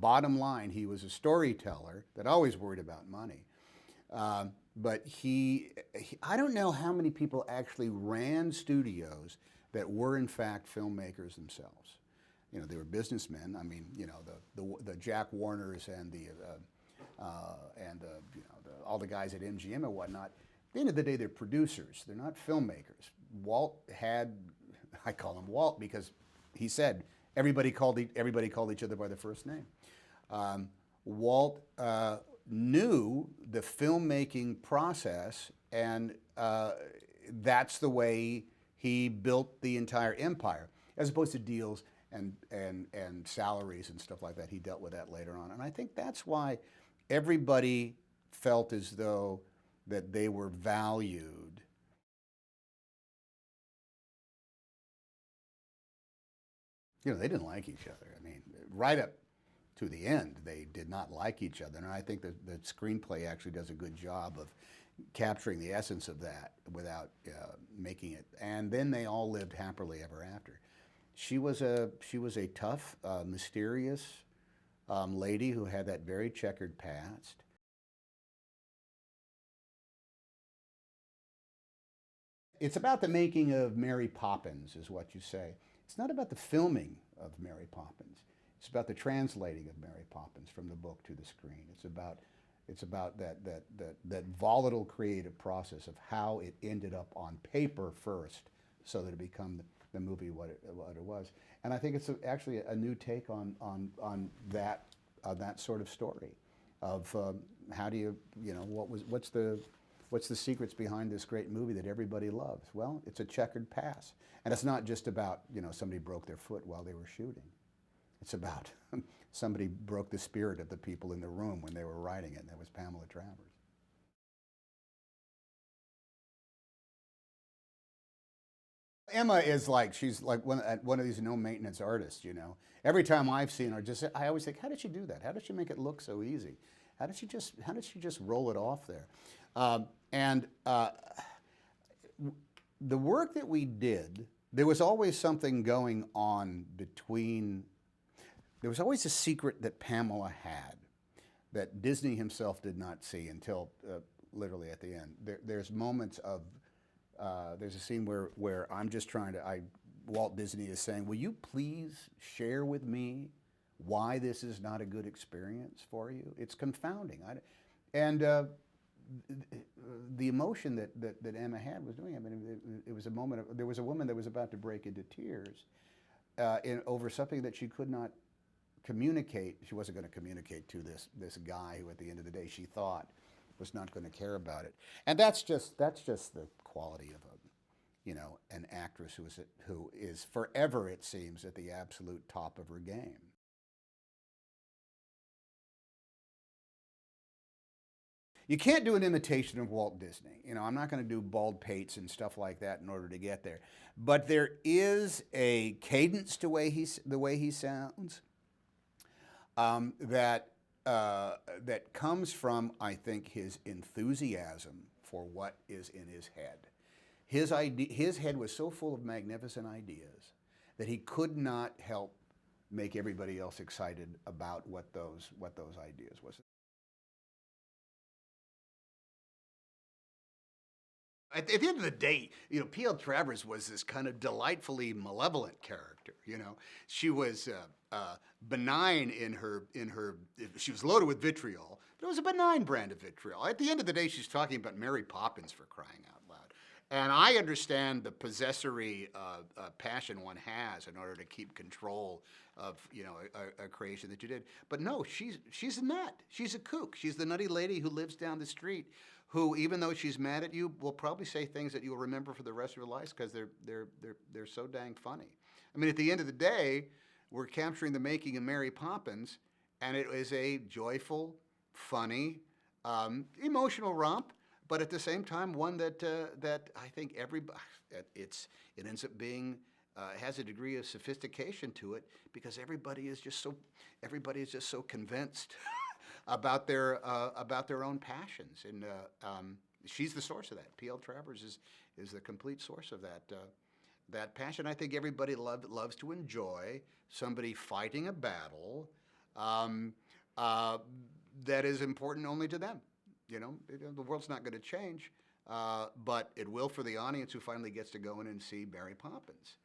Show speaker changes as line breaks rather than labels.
bottom line, he was a storyteller that always worried about money. But I don't know how many people actually ran studios that were in fact filmmakers themselves. You know, they were businessmen. I mean, you know, the Jack Warners and all the guys at MGM and whatnot. At the end of the day, they're producers. They're not filmmakers. Walt had, I call him Walt because he said everybody called each other by their first name. Walt knew the filmmaking process, and that's the way he built the entire empire, as opposed to deals and salaries and stuff like that. He dealt with that later on, and I think that's why everybody felt as though that they were valued. You know, they didn't like each other. I mean, right up to the end, they did not like each other. And I think that the screenplay actually does a good job of capturing the essence of that without making it. And then they all lived happily ever after. She was a tough, mysterious lady who had that very checkered past. It's about the making of Mary Poppins, is what you say. It's not about the filming of Mary Poppins. It's about the translating of Mary Poppins from the book to the screen. It's about that volatile creative process of how it ended up on paper first, so that it became the movie what it was. And I think it's actually a new take on that sort of story, of how do you know what's the secrets behind this great movie that everybody loves? Well, it's a checkered past, and it's not just about somebody broke their foot while they were shooting. It's about somebody broke the spirit of the people in the room when they were writing it, and that was Pamela Travers. Emma is like, she's like one of these no maintenance artists, you know. Every time I've seen her, I always think, how did she do that? How did she make it look so easy? How did she just roll it off there? The work that we did, there was always something going on between. There was always a secret that Pamela had that Disney himself did not see until literally at the end. There's moments of, there's a scene where I'm just trying to, Walt Disney is saying, will you please share with me why this is not a good experience for you? It's confounding. The emotion that Emma had was doing, I mean, it was a moment of, there was a woman that was about to break into tears over something that she could not communicate. She wasn't going to communicate to this guy who, at the end of the day, she thought was not going to care about it. And that's just the quality of an actress who is forever, it seems, at the absolute top of her game. You can't do an imitation of Walt Disney. You know, I'm not going to do bald pates and stuff like that in order to get there. But there is a cadence to the way he sounds that comes from, I think, his enthusiasm for what is in his head. His head was so full of magnificent ideas that he could not help make everybody else excited about what those ideas was. At the end of the day, P.L. Travers was this kind of delightfully malevolent character. She was benign in her. She was loaded with vitriol, but it was a benign brand of vitriol. At the end of the day, she's talking about Mary Poppins, for crying out loud. And I understand the possessory passion one has in order to keep control of a creation that you did. But no, she's a nut. She's a kook. She's the nutty lady who lives down the street, who, even though she's mad at you, will probably say things that you'll remember for the rest of your life because they're so dang funny. I mean, at the end of the day, we're capturing the making of Mary Poppins, and it is a joyful, funny, emotional romp, but at the same time, one that I think it ends up being has a degree of sophistication to it because everybody is just so convinced about their own passions, and she's the source of that. P.L. Travers is the complete source of that passion. I think everybody loves to enjoy somebody fighting a battle um, uh, that is important only to them. The world's not going to change, but it will for the audience who finally gets to go in and see Mary Poppins.